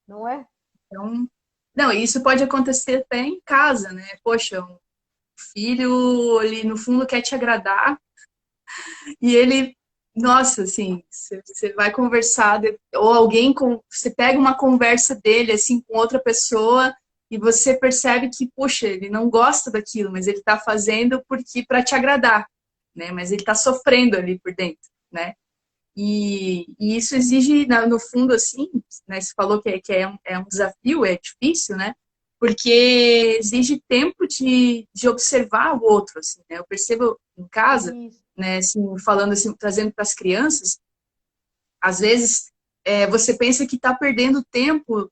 Não é? Então, não, isso pode acontecer até em casa, né? Poxa, um filho ali no fundo quer te agradar e ele, nossa, assim, você vai conversar ou você pega uma conversa dele assim com outra pessoa e você percebe que, poxa, ele não gosta daquilo, mas ele está fazendo porque para te agradar, né? Mas ele está sofrendo ali por dentro, né? E isso exige, no fundo, assim, né? Você falou que é um desafio, é difícil, né? Porque exige tempo de observar o outro, assim, né? Eu percebo em casa, né? Assim, falando assim, trazendo para as crianças, às vezes você pensa que está perdendo tempo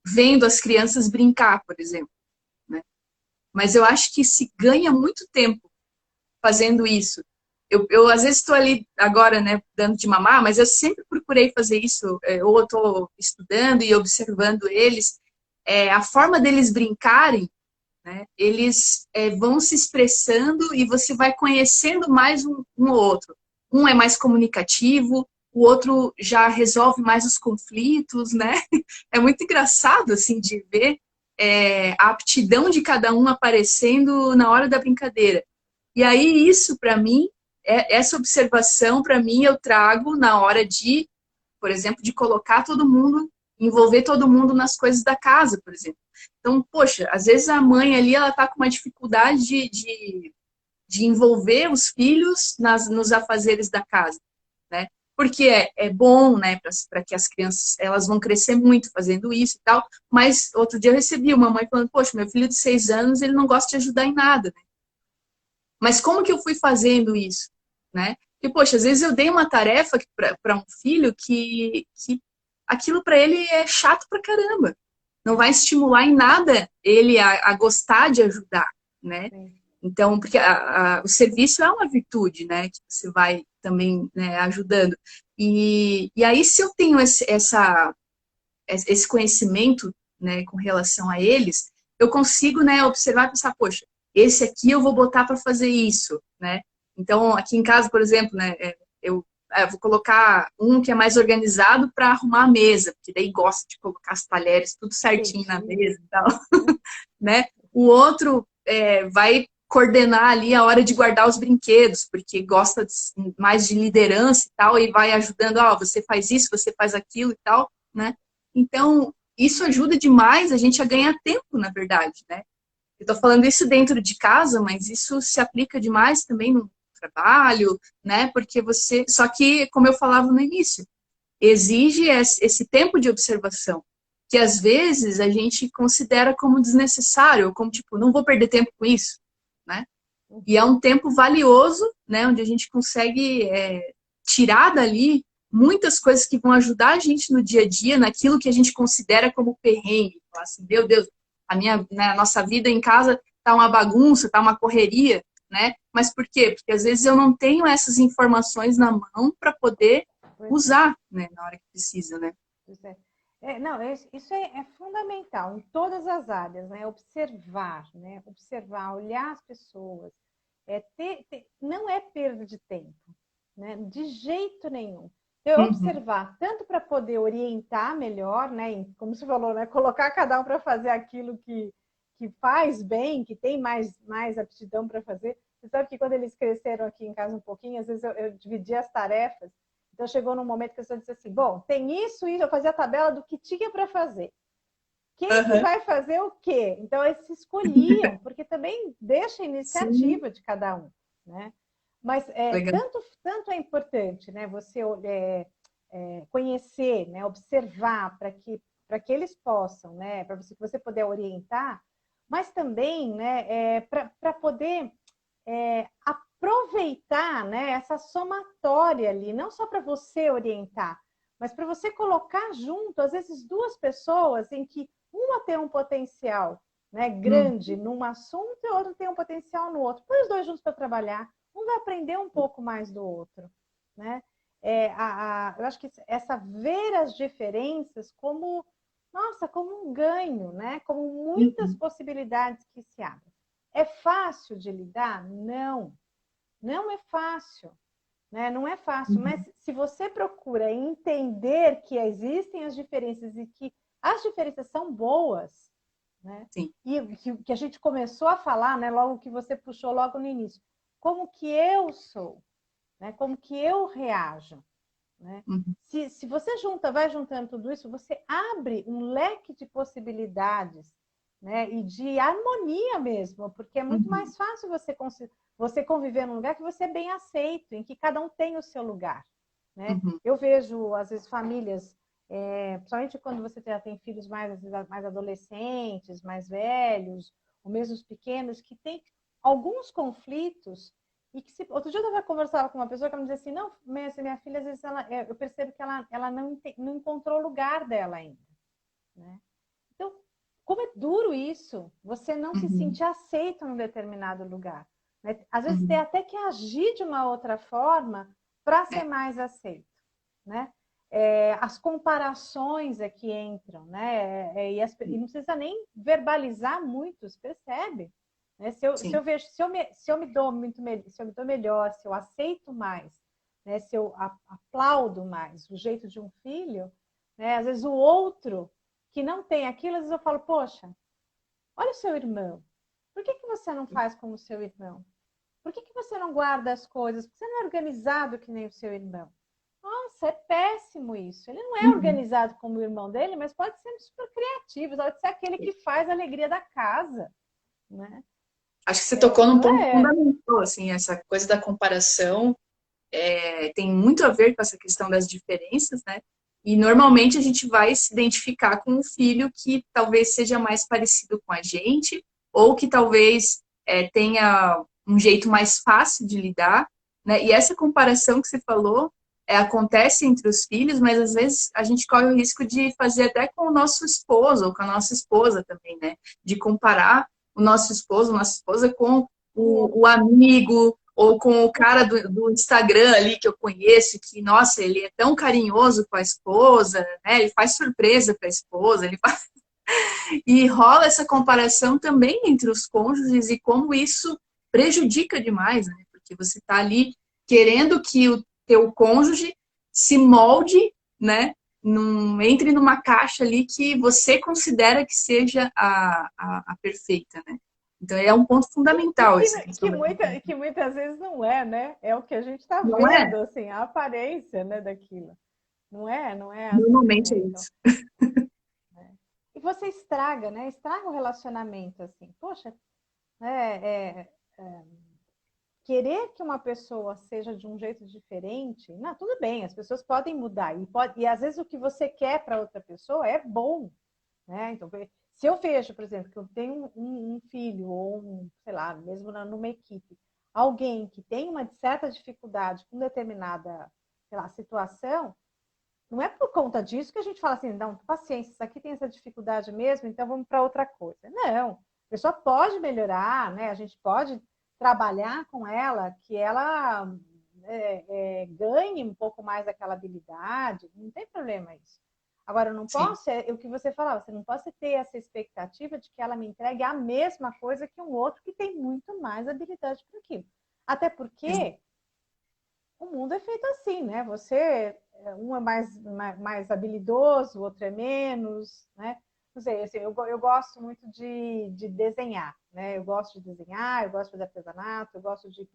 vendo as crianças brincar, por exemplo, né? Mas eu acho que se ganha muito tempo fazendo isso. Eu às vezes estou ali agora, né, dando de mamar, mas eu sempre procurei fazer isso, ou eu estou estudando e observando eles, a forma deles brincarem, né, eles vão se expressando e você vai conhecendo mais um ou outro. Um é mais comunicativo, o outro já resolve mais os conflitos, né? É muito engraçado, assim, de ver a aptidão de cada um aparecendo na hora da brincadeira. E aí, isso, para mim, essa observação, para mim, eu trago na hora de, por exemplo, de colocar todo mundo, envolver todo mundo nas coisas da casa, por exemplo. Então, poxa, às vezes a mãe ali, ela tá com uma dificuldade de envolver os filhos nos afazeres da casa, né? Porque é bom, né, para que as crianças, elas vão crescer muito fazendo isso e tal, mas outro dia eu recebi uma mãe falando, poxa, meu filho de 6 anos, ele não gosta de ajudar em nada, né? Mas como que eu fui fazendo isso, né? Porque, poxa, às vezes eu dei uma tarefa para um filho que aquilo para ele é chato pra caramba. Não vai estimular em nada ele a gostar de ajudar, né? Então, porque o serviço é uma virtude, né? Que você vai também, né, ajudando. E aí, se eu tenho esse conhecimento, né, com relação a eles, eu consigo, né, observar e pensar, poxa, esse aqui eu vou botar para fazer isso, né? Então, aqui em casa, por exemplo, né, eu vou colocar um que é mais organizado para arrumar a mesa, porque daí gosta de colocar as talheres tudo certinho na mesa e tal, né? O outro vai coordenar ali a hora de guardar os brinquedos, porque gosta mais de liderança e tal, e vai ajudando, você faz isso, você faz aquilo e tal, né? Então, isso ajuda demais a gente a ganhar tempo, na verdade, né? Eu tô falando isso dentro de casa, mas isso se aplica demais também no trabalho, né? Porque só que, como eu falava no início, exige esse tempo de observação, que às vezes a gente considera como desnecessário, ou como tipo, não vou perder tempo com isso, né? E é um tempo valioso, né, onde a gente consegue tirar dali muitas coisas que vão ajudar a gente no dia a dia, naquilo que a gente considera como perrengue. Falar assim, meu Deus, né, a nossa vida em casa tá uma bagunça, tá uma correria, né? Mas por quê? Porque às vezes eu não tenho essas informações na mão para poder usar, né, na hora que precisa, né? Não, isso é fundamental em todas as áreas, né? Observar, né? Observar, olhar as pessoas. Não é perda de tempo, né? De jeito nenhum. Então, observar, tanto para poder orientar melhor, né? Como você falou, né? Colocar cada um para fazer aquilo que faz bem, que tem mais aptidão para fazer. Você sabe que quando eles cresceram aqui em casa um pouquinho, às vezes eu dividia as tarefas. Então chegou num momento que eu só disse assim, bom, tem isso, eu fazia a tabela do que tinha para fazer. Quem que vai fazer o quê? Então eles se escolhiam, porque também deixa a iniciativa Sim. de cada um, né? Mas tanto é importante, né? Você conhecer, né? Observar para que eles possam, né? Para você poder orientar, mas também, né? Para poder aproveitar, né, essa somatória ali, não só para você orientar, mas para você colocar junto, às vezes, duas pessoas em que uma tem um potencial, né, grande num assunto e a outra tem um potencial no outro. Põe os dois juntos para trabalhar, um vai aprender um pouco mais do outro, né? Eu acho que essa ver as diferenças como, nossa, como um ganho, né? Como muitas possibilidades que se abrem. É fácil de lidar? Não. Não é fácil, né? Não é fácil, mas se você procura entender que existem as diferenças e que as diferenças são boas, né? Sim. E que a gente começou a falar, né? Logo que você puxou logo no início, como que eu sou, né? Como que eu reajo, né? Se você vai juntando tudo isso, você abre um leque de possibilidades, né? E de harmonia mesmo, porque é muito mais fácil você conviver num lugar que você é bem aceito, em que cada um tem o seu lugar, né? Eu vejo, às vezes, famílias, principalmente quando você já tem filhos mais adolescentes, mais velhos, ou mesmo os pequenos, que tem alguns conflitos e que outro dia eu estava conversando com uma pessoa que me dizia assim, não, minha filha, às vezes, eu percebo que ela não encontrou o lugar dela ainda, né? Então, como é duro isso, você não se sentir aceito num determinado lugar, né? Às vezes tem até que agir de uma outra forma para ser mais aceito, né? As comparações é que entram, né? E não precisa nem verbalizar muito, você percebe? Né? Se eu vejo, se eu me dou se eu me dou melhor, se eu aceito mais, né? Se eu aplaudo mais o jeito de um filho, né? Às vezes o outro que não tem aquilo, às vezes eu falo, poxa, olha o seu irmão. Por que você não faz como o seu irmão? Por que você não guarda as coisas? Por que você não é organizado que nem o seu irmão? Nossa, é péssimo isso. Ele não é organizado como o irmão dele, mas pode ser super criativo, pode ser aquele que faz a alegria da casa, né? Acho que você tocou num ponto fundamental, assim, essa coisa da comparação tem muito a ver com essa questão das diferenças, né? E normalmente a gente vai se identificar com um filho que talvez seja mais parecido com a gente, ou que talvez tenha um jeito mais fácil de lidar, né? E essa comparação que você falou acontece entre os filhos, mas às vezes a gente corre o risco de fazer até com o nosso esposo ou com a nossa esposa também, né? De comparar o nosso esposo, nossa esposa com o amigo, ou com o cara do Instagram ali que eu conheço, que, nossa, ele é tão carinhoso com a esposa, né? Ele faz surpresa para a esposa, ele faz... E rola essa comparação também entre os cônjuges e como isso prejudica demais, né? Porque você está ali querendo que o teu cônjuge se molde, né? Entre numa caixa ali que você considera que seja a perfeita, né? Então é um ponto fundamental. Que muitas vezes não é, né? É o que a gente está vendo, assim, a aparência, né, daquilo. Não é assim. Normalmente Né? é isso. E você estraga, né? Estraga o relacionamento, assim. Poxa, querer que uma pessoa seja de um jeito diferente, não, tudo bem, as pessoas podem mudar. E às vezes o que você quer para outra pessoa é bom, né? Então, se eu vejo, por exemplo, que eu tenho um filho, ou sei lá, mesmo numa equipe, alguém que tem uma certa dificuldade com determinada, sei lá, situação, não é por conta disso que a gente fala assim, não, paciência, isso aqui tem essa dificuldade mesmo, então vamos para outra coisa. Não, a pessoa pode melhorar, né? A gente pode trabalhar com ela, que ela ganhe um pouco mais daquela habilidade, não tem problema isso. Agora, eu não Sim. posso, é o que você falava, você não pode ter essa expectativa de que ela me entregue a mesma coisa que um outro que tem muito mais habilidade para aquilo. Até porque o mundo é feito assim, né? Um é mais habilidoso, o outro é menos, né? Não sei, assim, eu gosto muito de desenhar, né? Eu gosto de desenhar, eu gosto de fazer artesanato, eu gosto de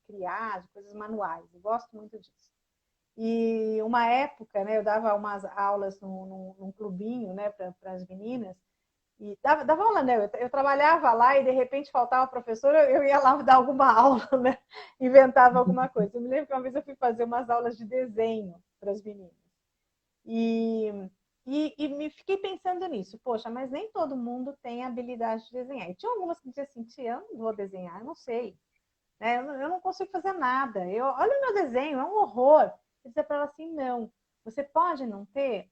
criar, de coisas manuais, eu gosto muito disso. E uma época, né, eu dava umas aulas num clubinho, né, para as meninas, e dava aula, né? Eu trabalhava lá e de repente faltava professor, eu ia lá dar alguma aula, né? Inventava alguma coisa. Eu me lembro que uma vez eu fui fazer umas aulas de desenho para as meninas. E, e me fiquei pensando nisso. Poxa, mas nem todo mundo tem habilidade de desenhar. E tinha algumas que diziam assim, tia, eu não vou desenhar, eu não sei. Né? Eu não consigo fazer nada. Olha o meu desenho, é um horror. Eu dizia para ela assim, não. Você pode não ter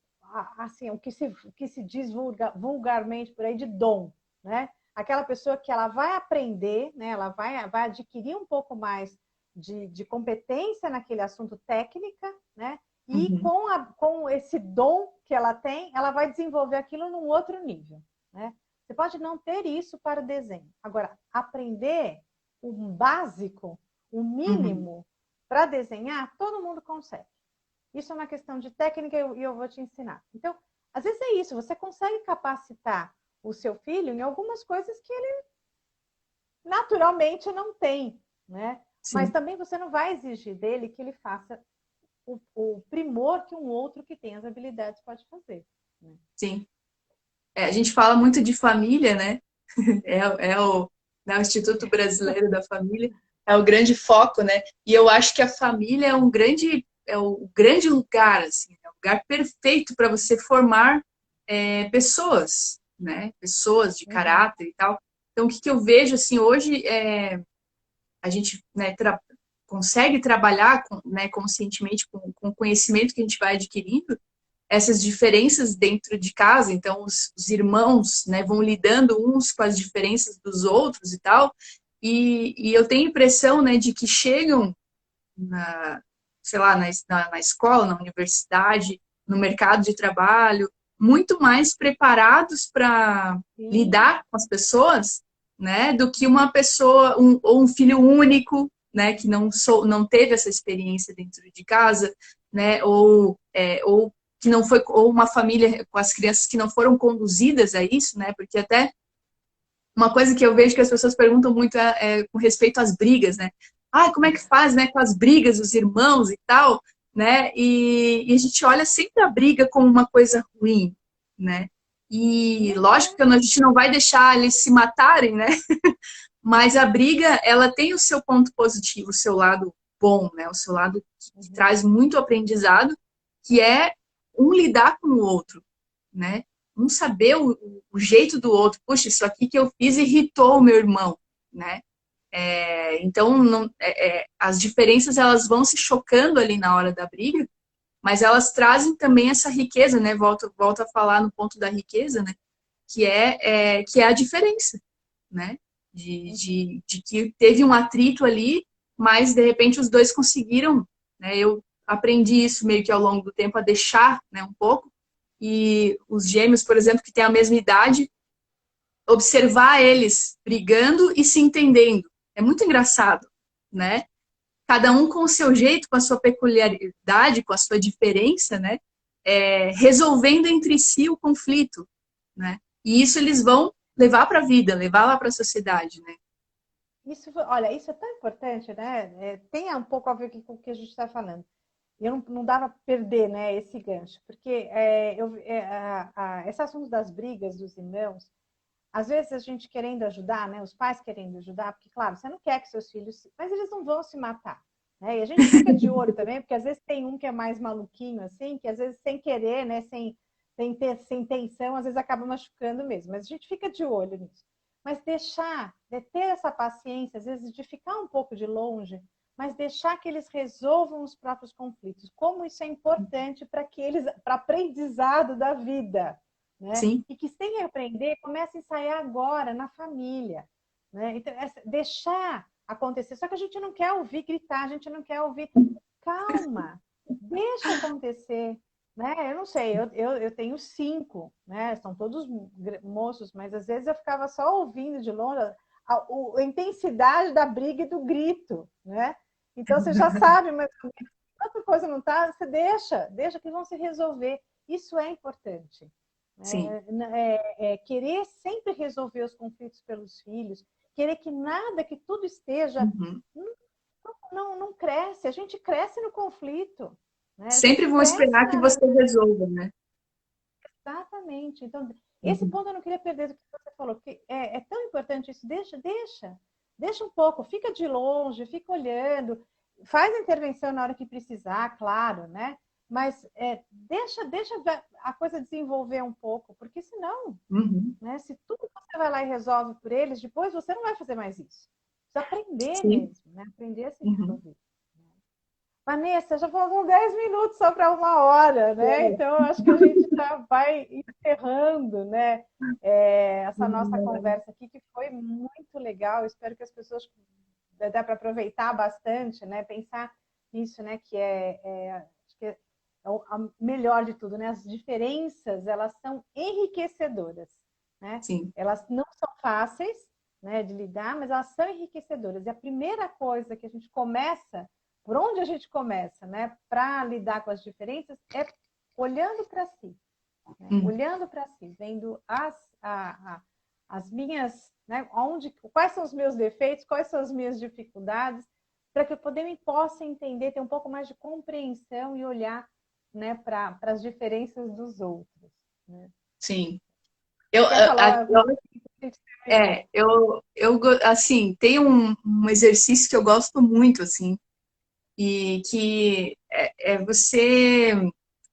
assim, o que se diz vulgarmente por aí de dom, né? Aquela pessoa que ela vai aprender, né? Ela vai adquirir um pouco mais de competência naquele assunto técnica, né? E Uhum. com esse dom que ela tem, ela vai desenvolver aquilo num outro nível, né? Você pode não ter isso para o desenho. Agora, aprender um básico, um Uhum. mínimo para desenhar, todo mundo consegue. Isso é uma questão de técnica e eu vou te ensinar. Então, às vezes é isso, você consegue capacitar o seu filho em algumas coisas que ele naturalmente não tem, né? Mas Sim, também você não vai exigir dele que ele faça o primor que um outro que tem as habilidades pode fazer. Né? sim. A gente fala muito de família, né? É o, né, o Instituto Brasileiro da Família, é o grande foco, né? E eu acho que a família é o grande lugar, assim, é o lugar perfeito para você formar pessoas, né? Pessoas de Uhum, caráter e tal. Então, o que eu vejo, assim, hoje a gente, né, consegue trabalhar né, conscientemente com o conhecimento que a gente vai adquirindo, essas diferenças dentro de casa, então os irmãos, né, vão lidando uns com as diferenças dos outros e tal, e eu tenho a impressão, né, de que chegam sei lá, na escola, na universidade, no mercado de trabalho, muito mais preparados para sim. lidar com as pessoas, né, do que uma pessoa, ou um filho único, né, que não teve essa experiência dentro de casa, né, ou que não foi, ou uma família com as crianças que não foram conduzidas a isso, né, porque até uma coisa que eu vejo que as pessoas perguntam muito com respeito às brigas, né? Ah, como é que faz, né, com as brigas, os irmãos e tal, né? E a gente olha sempre a briga como uma coisa ruim, né? E Não lógico é. que a gente não vai deixar eles se matarem, né? Mas a briga, ela tem o seu ponto positivo, o seu lado bom, né? O seu lado que Uhum. traz muito aprendizado, que é um lidar com o outro, né? Um saber o jeito do outro. Puxa, isso aqui que eu fiz irritou o meu irmão, né? Então, não, as diferenças elas vão se chocando ali na hora da briga, mas elas trazem também essa riqueza, né? Volto a falar no ponto da riqueza, né? Que é a diferença, né? Uhum. De que teve um atrito ali, mas de repente os dois conseguiram, né? Eu aprendi isso meio que ao longo do tempo a deixar, né, um pouco. E os gêmeos, por exemplo, que têm a mesma idade, observar eles brigando e se entendendo. É muito engraçado, né? Cada um com o seu jeito, com a sua peculiaridade, com a sua diferença, né? Resolvendo entre si o conflito, né? E isso eles vão levar para a vida, levar lá para a sociedade, né? Olha, isso é tão importante, né? Tem um pouco a ver com o que a gente está falando. E eu não dava para perder, né, esse gancho, porque esse assunto das brigas dos irmãos, às vezes a gente querendo ajudar, né? Os pais querendo ajudar, porque, claro, você não quer que seus filhos... Mas eles não vão se matar, né? E a gente fica de olho também, porque às vezes tem um que é mais maluquinho, assim, que às vezes sem querer, né? Sem intenção, às vezes acaba machucando mesmo. Mas a gente fica de olho nisso. Mas de ter essa paciência, às vezes de ficar um pouco de longe, mas deixar que eles resolvam os próprios conflitos. Como isso é importante para aprendizado da vida, né? Sim. E que sem aprender, comece a ensaiar agora na família, né? Então, deixar acontecer. Só que a gente não quer ouvir gritar, a gente não quer ouvir. Calma, deixa acontecer. Né? Eu não sei, eu tenho 5, né? São todos moços, mas às vezes eu ficava só ouvindo de longe a intensidade da briga e do grito, né? Então você já sabe, mas outra coisa não está, você deixa que vão se resolver. Isso é importante. Sim. Querer sempre resolver os conflitos pelos filhos, querer que tudo esteja. Uhum. Não cresce, a gente cresce no conflito. Né? A Sempre gente vão cresce esperar que você resolva, né? Exatamente. Então, esse Uhum. ponto eu não queria perder do que você falou, porque é tão importante isso. Deixa um pouco, fica de longe, fica olhando, faz a intervenção na hora que precisar, claro, né? Mas deixa a coisa desenvolver um pouco, porque senão, Uhum. né, se tudo você vai lá e resolve por eles, depois você não vai fazer mais isso. Precisa aprender Sim. mesmo, né? Aprender a se Uhum. resolver. Vanessa, já faltam 10 minutos só para 1 hora, né? É. Então, eu acho que a gente já vai encerrando, né? Essa nossa conversa aqui, que foi muito legal. Espero que as pessoas dá para aproveitar bastante, né? Pensar nisso, né? Acho que é o melhor de tudo, né? As diferenças, elas são enriquecedoras, né? Sim. Elas não são fáceis, né, de lidar, mas elas são enriquecedoras. E a primeira coisa que a gente começa, por onde a gente começa, né, para lidar com as diferenças, é olhando para si, né? Olhando para si, vendo as minhas, né, quais são os meus defeitos, quais são as minhas dificuldades, para que eu possa entender, ter um pouco mais de compreensão e olhar, né, para as diferenças dos outros. Né? Sim. Eu, Quer falar alguma eu, coisa que a gente terminou? assim, tem um exercício que eu gosto muito, assim, e que é você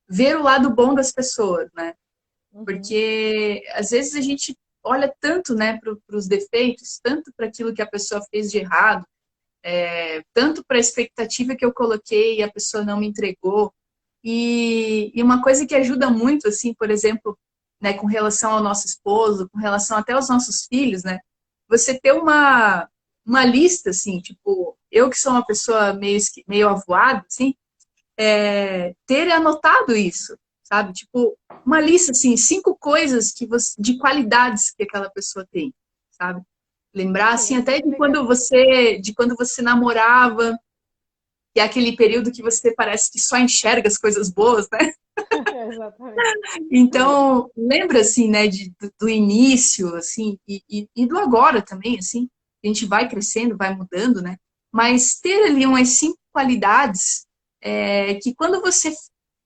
ver o lado bom das pessoas, né? Uhum. Porque às vezes a gente olha tanto, né, para os defeitos, tanto para aquilo que a pessoa fez de errado, tanto para a expectativa que eu coloquei e a pessoa não me entregou. E uma coisa que ajuda muito, assim, por exemplo, né, com relação ao nosso esposo, com relação até aos nossos filhos, né, você ter uma lista, assim, tipo, eu que sou uma pessoa meio avoada, assim, ter anotado isso, sabe? Tipo, uma lista, assim, 5 coisas de qualidades que aquela pessoa tem, sabe? Lembrar, assim, Olha, até que legal. de quando você namorava, que é aquele período que você parece que só enxerga as coisas boas, né? Exatamente. Então, lembra, assim, né, do início, assim, e do agora também, assim, a gente vai crescendo, vai mudando, né? Mas ter ali umas 5 qualidades que quando você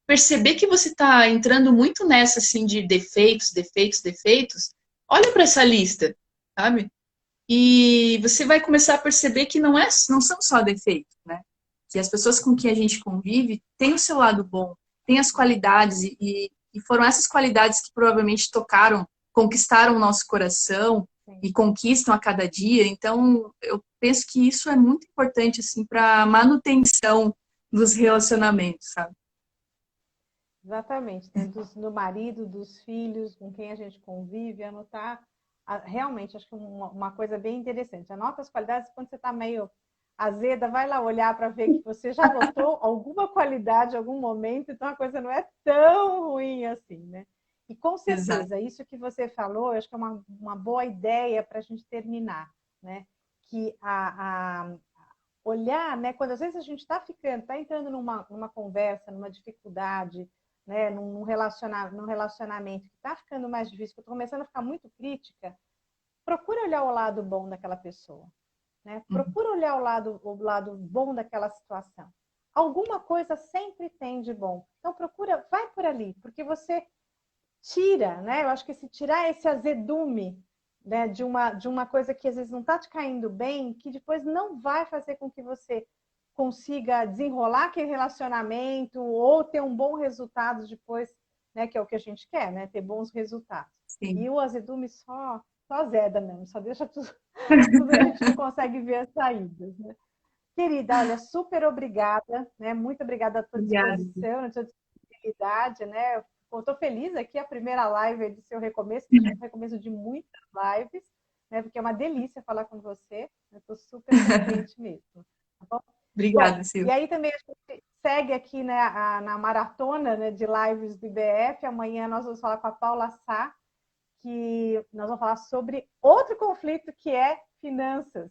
perceber que você está entrando muito nessa, assim, de defeitos, defeitos, defeitos, olha para essa lista, sabe? E você vai começar a perceber que não são só defeitos, né? Que as pessoas com quem a gente convive têm o seu lado bom, têm as qualidades, e foram essas qualidades que provavelmente conquistaram o nosso coração Sim. e conquistam a cada dia. Então, eu penso que isso é muito importante, assim, para a manutenção dos relacionamentos, sabe? Exatamente, né? Do marido, dos filhos, com quem a gente convive, anotar. Realmente, acho que uma coisa bem interessante. Anota as qualidades quando você está meio azeda, vai lá olhar para ver que você já notou alguma qualidade em algum momento, então a coisa não é tão ruim assim, né? E com Exato. certeza, isso que você falou, eu acho que é uma boa ideia para a gente terminar, né? Que olhar, né? Quando às vezes a gente está entrando numa conversa, numa dificuldade, né? Num relacionamento que está ficando mais difícil, que eu estou começando a ficar muito crítica, procura olhar o lado bom daquela pessoa, né? Uhum. Procura olhar o lado bom daquela situação. Alguma coisa sempre tem de bom. Então procura, vai por ali, porque você tira, né? Eu acho que se tirar esse azedume né, de uma coisa que às vezes não está te caindo bem, que depois não vai fazer com que você consiga desenrolar aquele relacionamento ou ter um bom resultado depois, né, que é o que a gente quer, né, ter bons resultados. Sim. E o azedume só zeda mesmo, só deixa tudo, tudo a gente não consegue ver as saídas, né? Querida, olha, super obrigada, né? Muito obrigada à tua Obrigada. disposição, à tua disponibilidade, né? Estou feliz aqui, a primeira live do seu recomeço, que já é um recomeço de muitas lives, né? Porque é uma delícia falar com você. Estou super contente mesmo. Tá bom? Bom, Obrigada, e Silvia. aí também a gente segue aqui, né, na maratona, né, de lives do IBF. Amanhã nós vamos falar com a Paula Sá, que nós vamos falar sobre outro conflito que é finanças,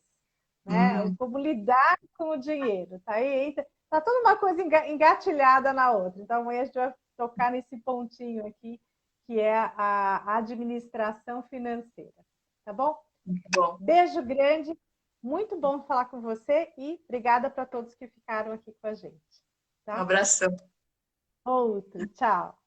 né? Hum, Como lidar com o dinheiro, tá aí, tá toda uma coisa engatilhada na outra. Então amanhã a gente vai tocar nesse pontinho aqui, que é a administração financeira, tá bom? muito bom. Beijo grande, muito bom falar com você e obrigada para todos que ficaram aqui com a gente, Um tá? abração. Outro, tchau.